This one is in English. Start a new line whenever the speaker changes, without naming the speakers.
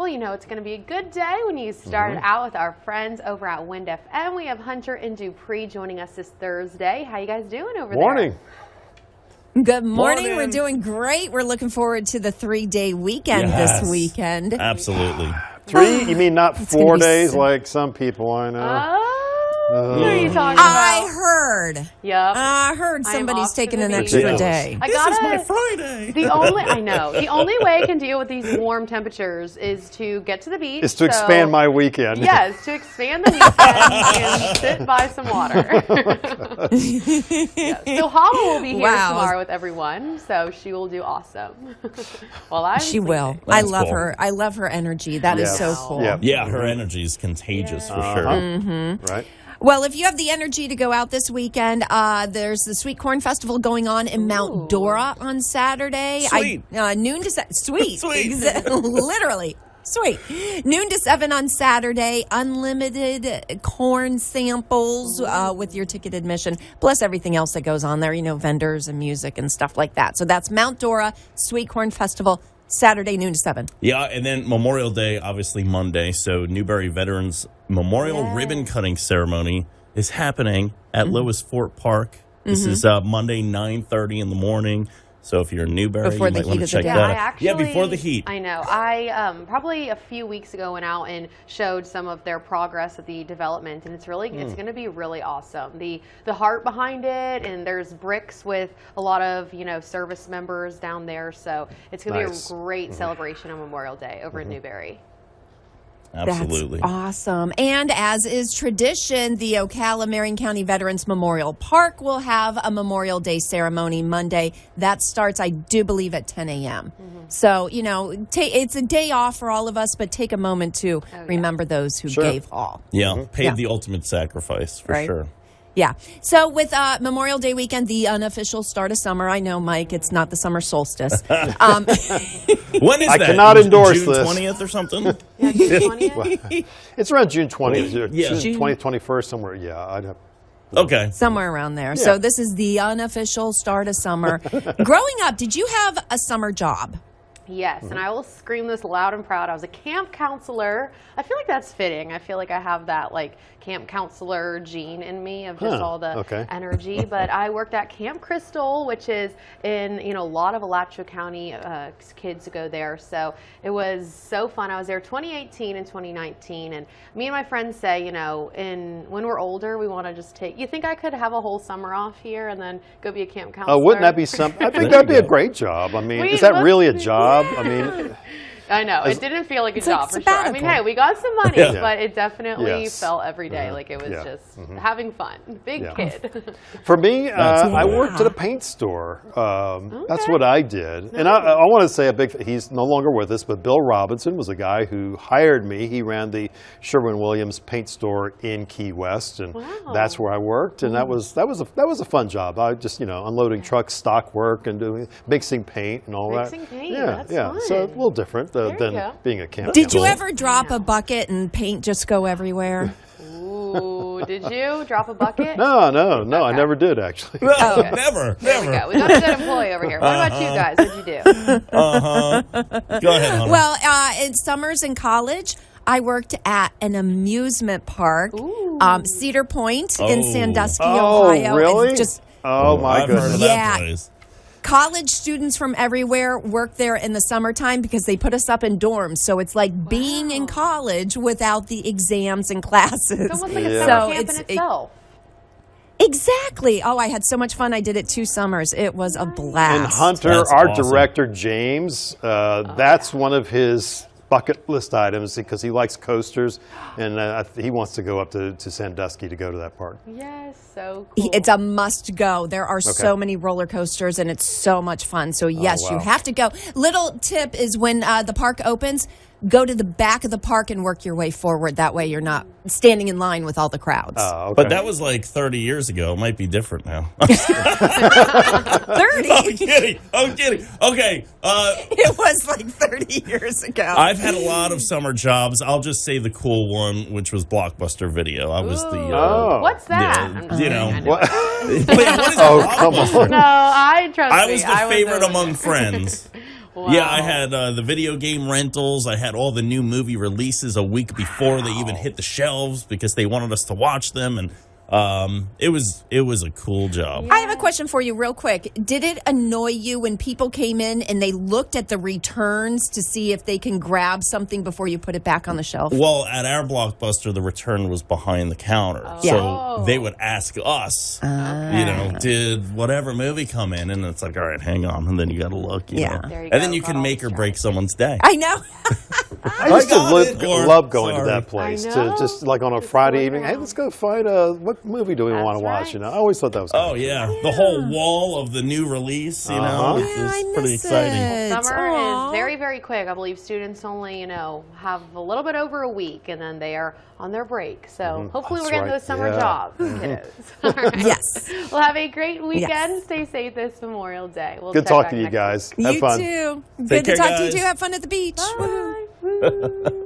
Well, you know, it's going to be a good day when you started out with our friends over at Wind FM. We have Hunter and Dupree joining us this Thursday. How you guys doing over
Morning.
there?
Good morning. We're doing great. We're looking forward to the 3-day weekend this weekend.
Absolutely.
3? You mean not 4 days
so-
like some people I know?
What are you talking
I
about?
heard.
Yep.
I heard
I'm
somebody's
off
taking
to
an
the
extra
beach.
day.
This is my Friday.
The only way I can deal with these warm temperatures is to get to the beach.
Is to expand my weekend.
Yes, to expand the weekend and sit by some water. So Hama will be here tomorrow with everyone, so she will do awesome.
She will.
That's
I love
cool.
her. I love her energy. That is so cool.
Yeah.
Yeah, her energy is contagious for sure.
Right.
Well, if you have the energy to go out this weekend, there's the Sweet Corn Festival going on in Mount Dora on Saturday.
Sweet.
Noon to sweet.
Sweet.
Literally. Sweet. Noon to 7 on Saturday. Unlimited corn samples with your ticket admission, plus everything else that goes on there, you know, vendors and music and stuff like that. So that's Mount Dora Sweet Corn Festival, Saturday, noon to 7.
Yeah, and then Memorial Day, obviously Monday. So Newberry Veterans Memorial Ribbon Cutting Ceremony is happening at Lois Fort Park. This is Monday, 9:30 in the morning. So if you're in Newberry,
Before
you
the
might want
heat
to
of the
check
day.
that out. Before the heat.
I know. I probably a few weeks ago went out and showed some of their progress of the development, and it's it's going to be really awesome. The heart behind it, and there's bricks with a lot of service members down there, so it's going to be a great celebration on Memorial Day over in Newberry.
Absolutely.
That's awesome. And as is tradition, the Ocala Marion County Veterans Memorial Park will have a Memorial Day ceremony Monday. That starts, I do believe, at 10 a.m. So, it's a day off for all of us, but take a moment to remember those who gave all.
Yeah, paid the ultimate sacrifice for sure.
Yeah. So with Memorial Day weekend, the unofficial start of summer, I know, Mike, it's not the summer solstice.
When is
I
that?
cannot endorse
June
this.
20th or something?
Yeah, June 20th?
It's around June 20th.
Yeah.
June 20th, 21st, somewhere. Yeah, I'd have.
Okay.
Somewhere around there. So this is the unofficial start of summer. Growing up, did you have a summer job?
Yes, and I will scream this loud and proud. I was a camp counselor. I feel like that's fitting. I feel like I have that camp counselor gene in me of just all the energy. But I worked at Camp Crystal, which is in a lot of Alachua County kids go there. So it was so fun. I was there 2018 and 2019, and me and my friends say, when we're older, we want to just take. You think I could have a whole summer off here and then go be a camp counselor?
Wouldn't that be something? I think that'd be a great job. I mean, is that really a job? I mean,
I know. It didn't feel like a job for sure. I mean,
sabbatical.
hey, we got some money, but it definitely
Yes.
felt every day like it was just having fun. Big kid.
for me, I
cool.
worked at a paint store. That's what I did. And I want to say he's no longer with us, but Bill Robinson was a guy who hired me. He ran the Sherwin-Williams paint store in Key West, and that's where I worked. And that was a fun job. I just, unloading trucks, stock work, and mixing paint and all
Mixing
that.
paint,
Yeah,
that's
yeah.
fun.
So a little different
you
than
go.
being a camp
Did you
counselor.
ever drop a bucket and paint just go everywhere?
Ooh, did you drop a bucket?
No, I never did actually.
No, never.
There we go. We got a good employee over here. What about you guys? What'd you do?
Go ahead, Hunter.
Well, in summers in college, I worked at an amusement park, Cedar Point in Sandusky, Ohio.
Really?
And just
Oh my
I've heard of
goodness.
that
Yeah.
place.
college students from everywhere work there in the summertime because they put us up in dorms. So it's like being in college without the exams and classes.
It's almost like a
Yeah.
summer
So
camp in itself.
Exactly. Oh, I had so much fun. I did it 2 summers. It was a blast.
And Hunter,
That's
our
awesome.
director, James, that's one of his bucket list items because he likes coasters, and he wants to go up to Sandusky to go to that park.
Yes, so cool.
It's a must go. There are so many roller coasters and it's so much fun. So yes,
wow.
you have to go. Little tip is when the park opens, go to the back of the park and work your way forward. That way you're not standing in line with all the crowds.
Okay.
But that was like 30 years ago. It might be different now.
30.
I'm kidding. Okay.
It was like 30 years ago.
I've had a lot of summer jobs. I'll just say the cool one, which was Blockbuster Video. I was the...
What's that?
yeah, you know.
I
What?
Wait, what is
Oh, come
Blockbuster?
on.
No, I trust
I
me.
was the favorite
doing
among
it.
friends. Yeah, I had the video game rentals. I had all the new movie releases a week before they even hit the shelves because they wanted us to watch them, and it was a cool job.
I have a question for you real quick. Did it annoy you when people came in and they looked at the returns to see if they can grab something before you put it back on the shelf?
Well, at our Blockbuster, the return was behind the counter. So they would ask us, did whatever movie come in? And it's like, all right, hang on. And then you got to look, you know.
There you
And then
go.
you can make or break someone's day.
I know.
I used to love going to
Sorry.
that place.
I
To
know.
just like on a
Just
Friday
look
evening, hey,
around.
let's go find what movie do we want to watch?
right.
You know, I always thought that was
Oh,
kinda
yeah. The whole wall of the new release, you know,
Yeah,
it's
I
pretty
miss
exciting.
it.
Summer
Aw.
is very, very quick. I believe students only, have a little bit over a week, and then they are on their break. So hopefully we're
That's
getting
right.
those summer
Yeah.
jobs, kiddos. All right.
Yes.
Well, have a great weekend.
Yes.
Stay safe this Memorial Day. We'll
Good
check back
talking to you
next
guys.
week.
Have
You
fun.
too.
Take
Good to
care,
talk to you
guys.
too. Have fun at the beach. Woo.
Bye. Woo.